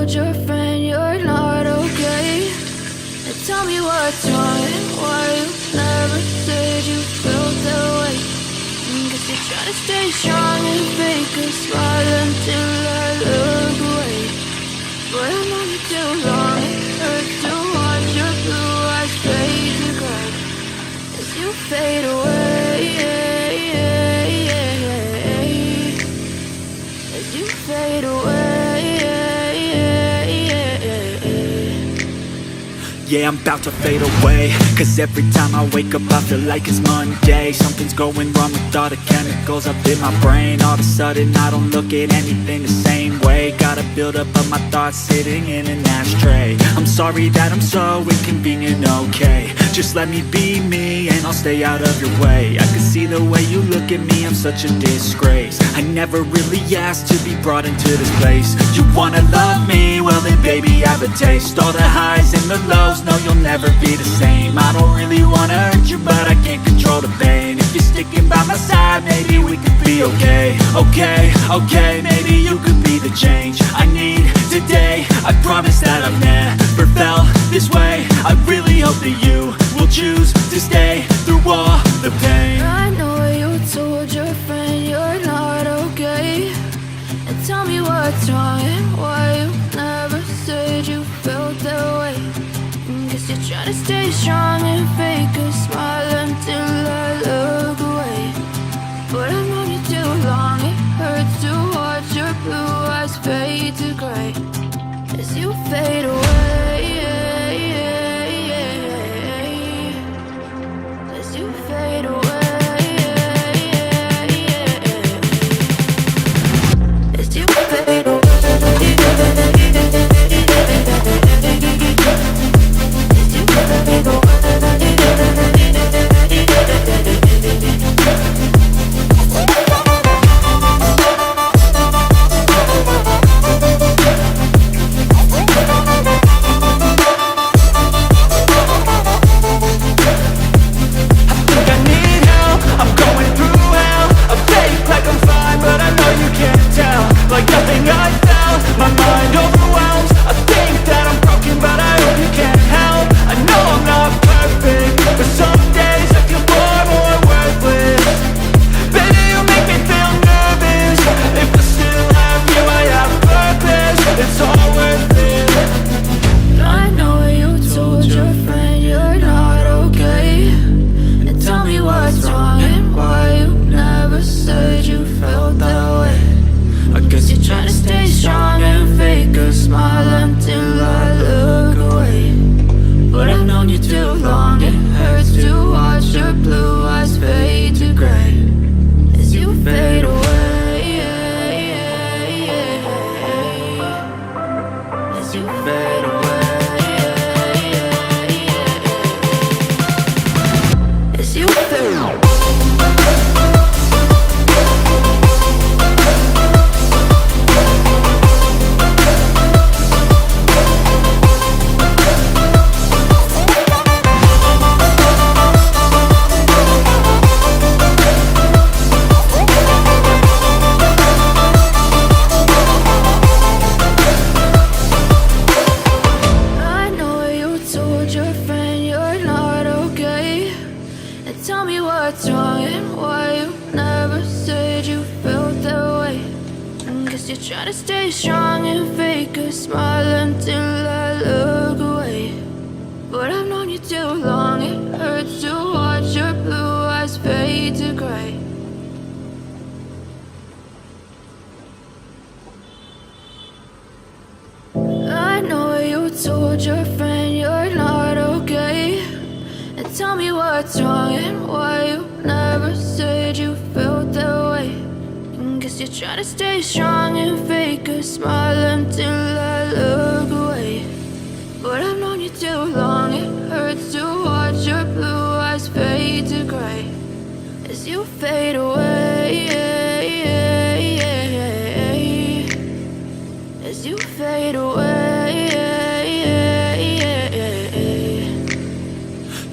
told your friend you're not okay. And tell me what's wrong and why you never said you felt that way. Guess you're trying to stay strong and fake a smile until I look away. But I've known you too long, it hurts to watch your blue eyes fade to gray as you fade away, as you fade away. Yeah, I'm about to fade away, cause every time I wake up I feel like it's Monday. Something's going wrong with all the chemicals up in my brain. All of a sudden I don't look at anything the same way. Gotta build up of my thoughts sitting in an ashtray. I'm sorry that I'm so inconvenient, okay. Just let me be me and I'll stay out of your way. I can see the way you look at me, I'm such a disgrace. I never really asked to be brought into this place. You wanna love me? Well then baby have a taste. All the highs and the lows, no you'll never be the same. I don't really wanna hurt you but I can't control the pain. If you're sticking by my side, maybe we could be okay. Okay, maybe you could be the change I need today. I promise that I've never felt this way. I really hope that you will choose to stay through all the pain. I know you told your friend you're not okay. And tell me what's wrong and why you never said you felt that way. Guess you're trying to stay strong and fake a smile until I look away. But I've known you too long, it hurts to watch your blue eyes fade to gray as you fade away, as you fade away, as you fade away. Try to stay strong and fake a smile until I look away. But I've known you too long, it hurts to watch your blue eyes fade to gray. I know you told your friend you're not okay. And tell me what's wrong and why you never said you felt that way. Guess you're trying to stay strong and fake a smile until I look away. But I've known you too long, it hurts to watch your blue eyes fade to gray as you fade away, as you fade away.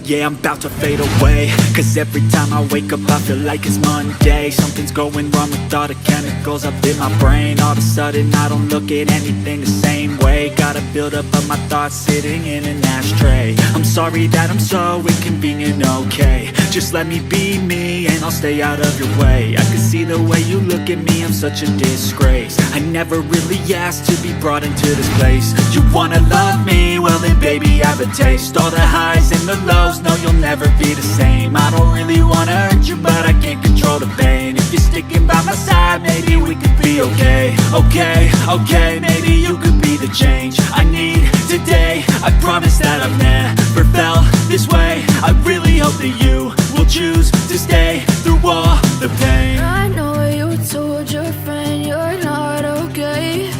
Yeah, I'm about to fade away, cause every time I wake up I feel like it's Monday. Something's going wrong with all the chemicals up in my brain. All of a sudden I don't look at anything the same way. Gotta build up of my thoughts sitting in an ashtray. I'm sorry that I'm so inconvenient, okay. Just let me be me and I'll stay out of your way. I can see the way you look at me, I'm such a disgrace. I never really asked to be brought into this place. You wanna love me? Well then baby, have a taste. All the highs and the lows, no, you'll never be the same. I don't really wanna hurt you, but I can't control the pain. If you're sticking by my side, maybe we could be okay. Okay, maybe you could be the change I need today. I promise that I've never felt this way. I really hope that you will choose to stay through all the pain. I know you told your friend you're not okay,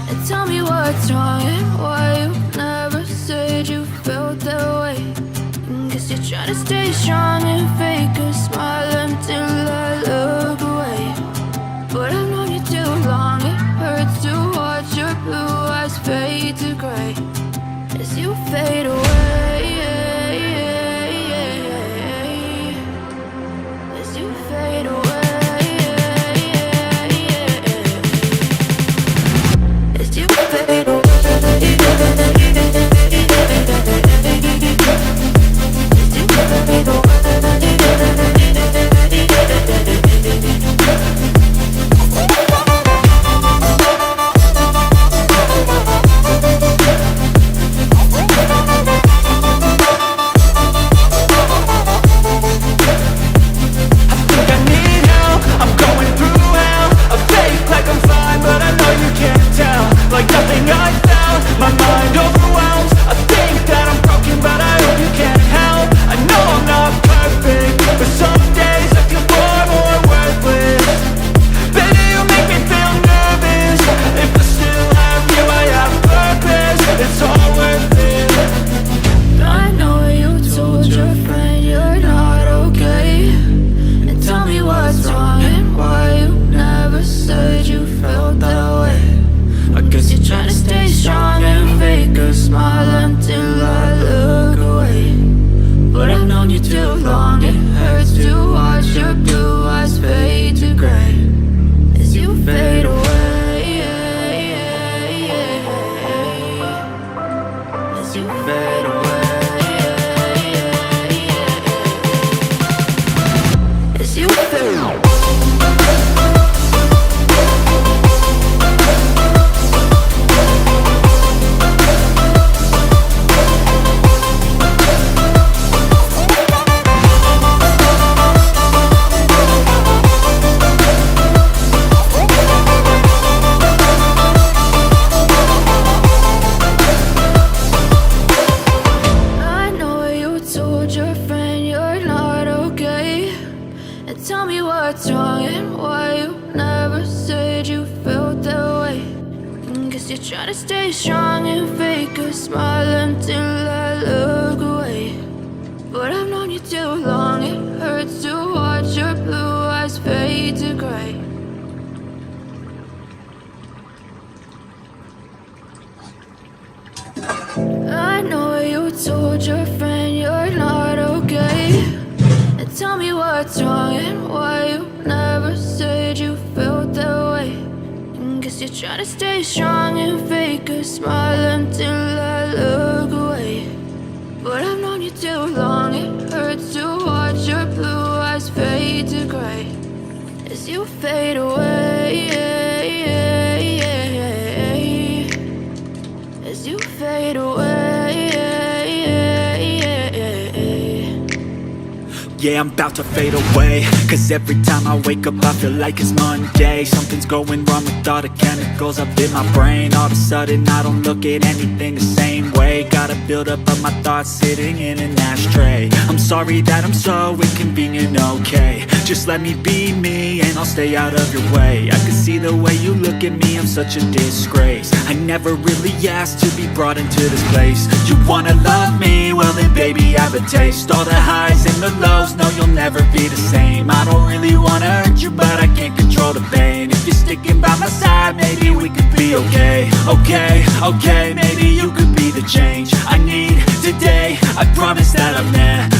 and tell me what's wrong and why you never said you felt that way. Guess you're trying to stay strong and fake a smile until I look away. But I've known you too long, it hurts to watch your blue eyes fade to gray as you fade away. As you fade away. As you fade away. Try to stay strong and fake a smile until I look away. But I've known you too long, it hurts to watch your blue eyes fade to gray. I know you told your friend you're not okay, and tell me what's wrong and why you never said you felt that way. Guess you're trying to stay strong and fake a smile until I look away. But I've known you too long, it hurts to watch your blue eyes fade to gray as you fade away. As you fade away. Yeah, I'm about to fade away, cause every time I wake up I feel like it's Monday. Something's going wrong with all the chemicals up in my brain. All of a sudden I don't look at anything the same way. Gotta build up of my thoughts sitting in an ashtray. I'm sorry that I'm so inconvenient, okay. Just let me be me and I'll stay out of your way. I can see the way you look at me, I'm such a disgrace. I never really asked to be brought into this place. You wanna love me? Well then baby, have a taste. All the highs and the lows, no, you'll never be the same. I don't really wanna hurt you, but I can't control the pain. If you're sticking by my side, maybe we could be okay. Okay, maybe you could be the change I need today. I promise that I've never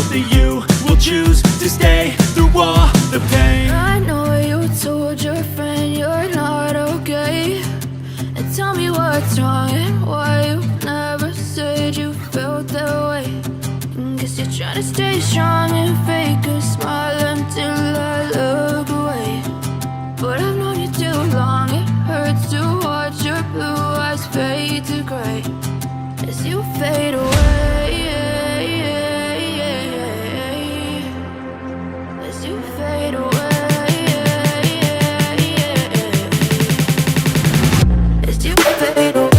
that you will choose to stay through all the pain. I know you told your friend you're not okay, and tell me what's wrong and why you never said you felt that way. Guess you're trying to stay strong and fake a smile until I look away. But I've known you too long, it hurts to watch your blue eyes fade to gray as you fade away. As you fade away. As you fade away.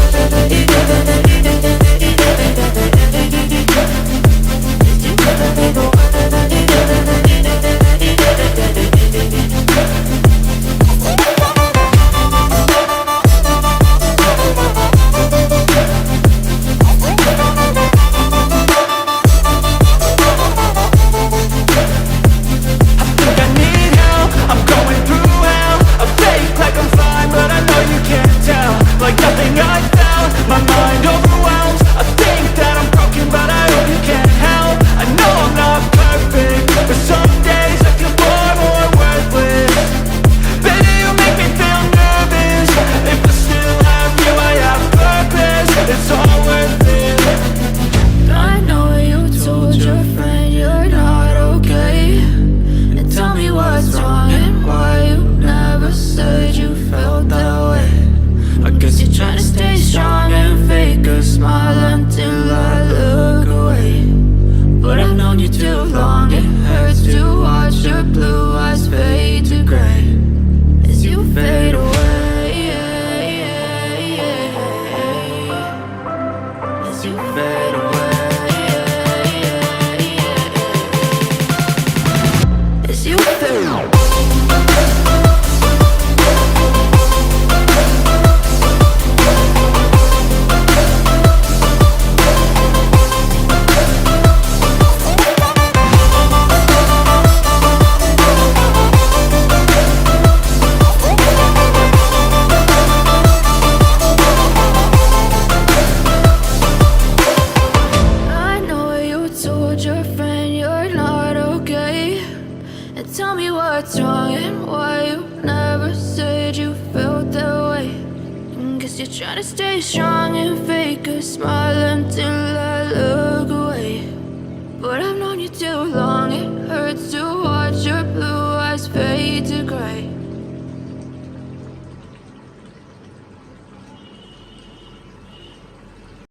You're trying to stay strong and fake a smile until I look away.